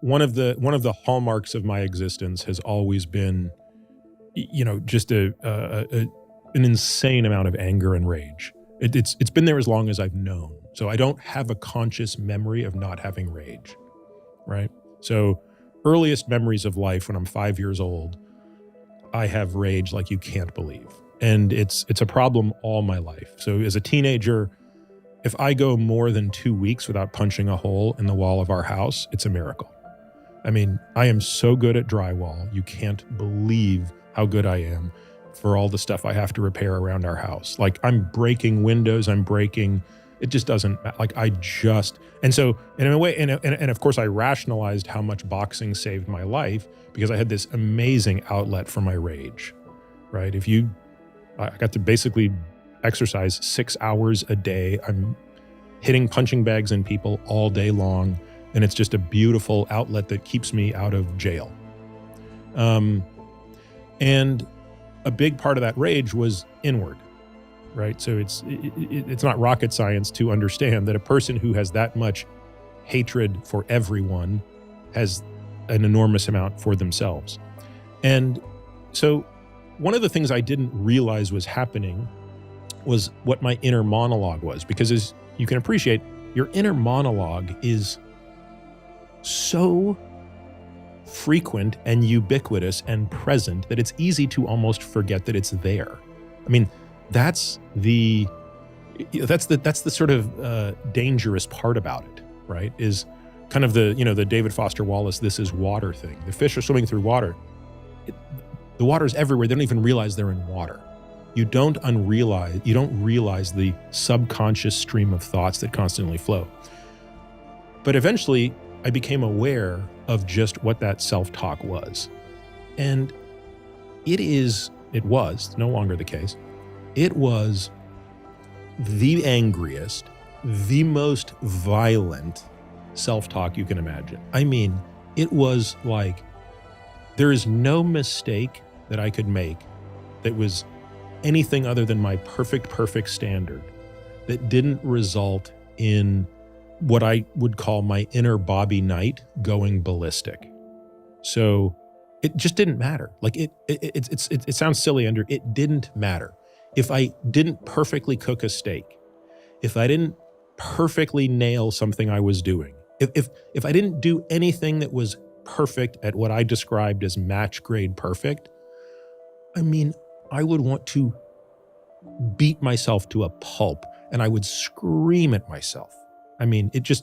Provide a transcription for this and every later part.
one of the hallmarks of my existence has always been, just an insane amount of anger and rage. It's been there as long as I've known. So I don't have a conscious memory of not having rage, right? So earliest memories of life when I'm 5 years old, I have rage like you can't believe. And it's a problem all my life. So as a teenager, if I go more than 2 weeks without punching a hole in the wall of our house, it's a miracle. I mean, I am so good at drywall. You can't believe how good I am for all the stuff I have to repair around our house. Like, I'm breaking windows, it just doesn't, and so, in a way, and of course I rationalized how much boxing saved my life because I had this amazing outlet for my rage, right? I got to basically exercise 6 hours a day. I'm hitting punching bags in people all day long, and it's just a beautiful outlet that keeps me out of jail. And a big part of that rage was inward, right? So it's not rocket science to understand that a person who has that much hatred for everyone has an enormous amount for themselves. And so one of the things I didn't realize was happening was what my inner monologue was, because as you can appreciate, your inner monologue is so frequent and ubiquitous and present that it's easy to almost forget that it's there. I mean, that's the sort of dangerous part about it, right? Is kind of the David Foster Wallace, this is water thing. The fish are swimming through water. The water's everywhere. They don't even realize they're in water. You don't realize the subconscious stream of thoughts that constantly flow. But eventually, I became aware of just what that self-talk was. And it was no longer the case. It was the angriest, the most violent self-talk you can imagine. I mean, it was like, there is no mistake that I could make that was anything other than my perfect standard that didn't result in what I would call my inner Bobby Knight going ballistic. So it just didn't matter. Like it sounds silly, Andrew. It didn't matter. If I didn't perfectly cook a steak, if I didn't perfectly nail something I was doing, if I didn't do anything that was perfect at what I described as match grade perfect, I mean, I would want to beat myself to a pulp and I would scream at myself. I mean, it's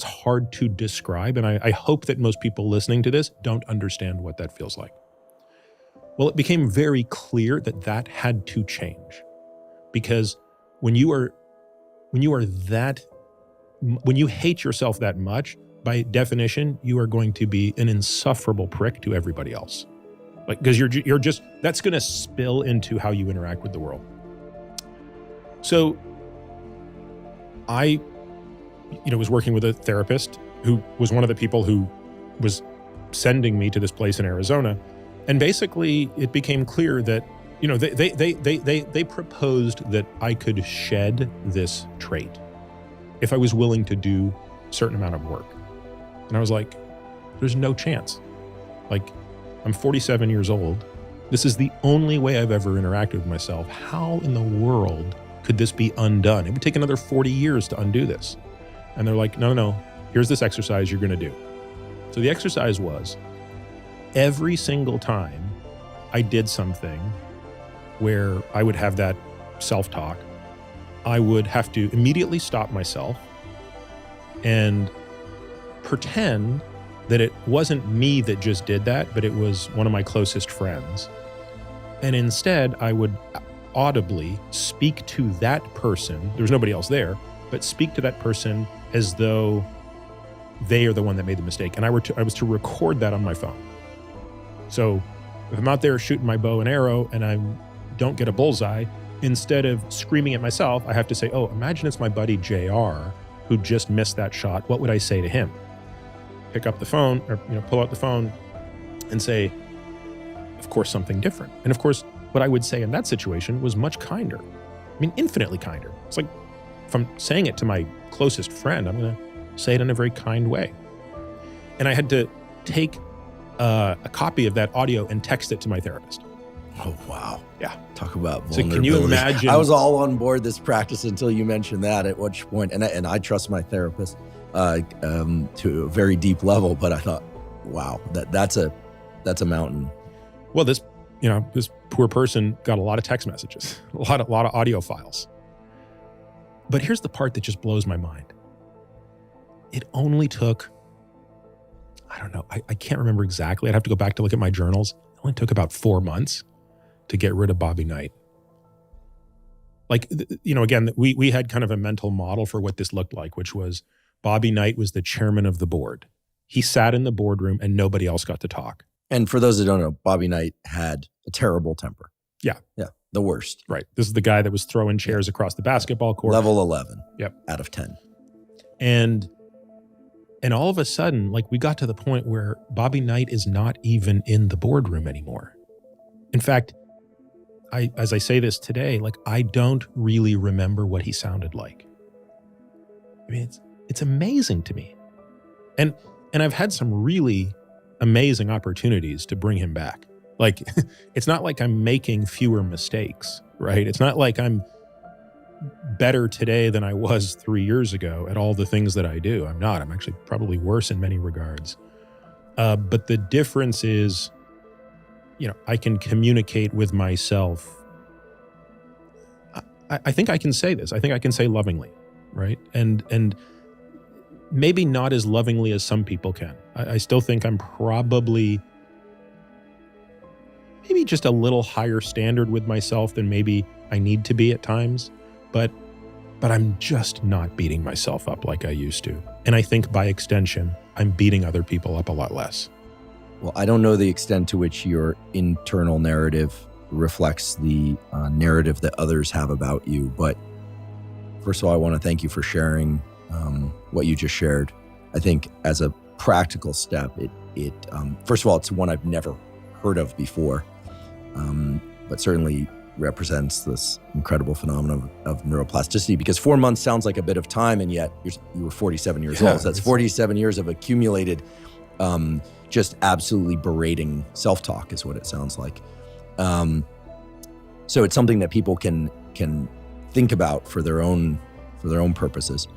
hard to describe, and I hope that most people listening to this don't understand what that feels like. Well, it became very clear that had to change, because when you hate yourself that much, by definition, you are going to be an insufferable prick to everybody else. Like, because you're just, that's going to spill into how you interact with the world. So I, was working with a therapist who was one of the people who was sending me to this place in Arizona. And basically it became clear that, they proposed that I could shed this trait if I was willing to do a certain amount of work. And I was like, there's no chance. Like, I'm 47 years old. This is the only way I've ever interacted with myself. How in the world could this be undone? It would take another 40 years to undo this. And they're like, no, here's this exercise you're going to do. So the exercise was, every single time I did something where I would have that self-talk, I would have to immediately stop myself and pretend that it wasn't me that just did that, but it was one of my closest friends. And instead, I would audibly speak to that person. There was nobody else there, but speak to that person as though they are the one that made the mistake. And I was to record that on my phone. So if I'm out there shooting my bow and arrow and I don't get a bullseye, instead of screaming at myself, I have to say, oh, imagine it's my buddy JR who just missed that shot. What would I say to him? Pick up the phone or pull out the phone and say, of course, something different. And of course, what I would say in that situation was much kinder. I mean, infinitely kinder. It's like, if I'm saying it to my closest friend, I'm going to say it in a very kind way. And I had to take a copy of that audio and text it to my therapist. Oh, wow. Yeah. Talk about vulnerability. So can you imagine? I was all on board this practice until you mentioned that, at which point, and I trust my therapist to a very deep level, but I thought, wow, that's a mountain. Well, this poor person got a lot of text messages, a lot of audio files. But here's the part that just blows my mind. It only took, I don't know, I can't remember exactly. I'd have to go back to look at my journals. It only took about 4 months to get rid of Bobby Knight. Like, again, we had kind of a mental model for what this looked like, which was Bobby Knight was the chairman of the board. He sat in the boardroom and nobody else got to talk. And for those that don't know, Bobby Knight had a terrible temper. Yeah. Yeah. The worst. Right. This is the guy that was throwing chairs across the basketball court. Level 11. Yep. Out of 10. And all of a sudden, like, we got to the point where Bobby Knight is not even in the boardroom anymore. In fact, as I say this today, like, I don't really remember what he sounded like. I mean, it's amazing to me. And I've had some really amazing opportunities to bring him back. Like, it's not like I'm making fewer mistakes, right? It's not like I'm better today than I was 3 years ago at all the things that I do. I'm not. I'm actually probably worse in many regards. But the difference is, I can communicate with myself. I think I can say this. I think I can say lovingly, right? And maybe not as lovingly as some people can. I still think I'm probably maybe just a little higher standard with myself than maybe I need to be at times. But I'm just not beating myself up like I used to. And I think by extension, I'm beating other people up a lot less. Well, I don't know the extent to which your internal narrative reflects the narrative that others have about you. But first of all, I want to thank you for sharing what you just shared. I think as a practical step, it first of all, it's one I've never heard of before, but certainly represents this incredible phenomenon of neuroplasticity, because 4 months sounds like a bit of time, and yet you were 47 years old. So that's 47 years of accumulated, just absolutely berating self-talk is what it sounds like. So it's something that people can think about for their own purposes.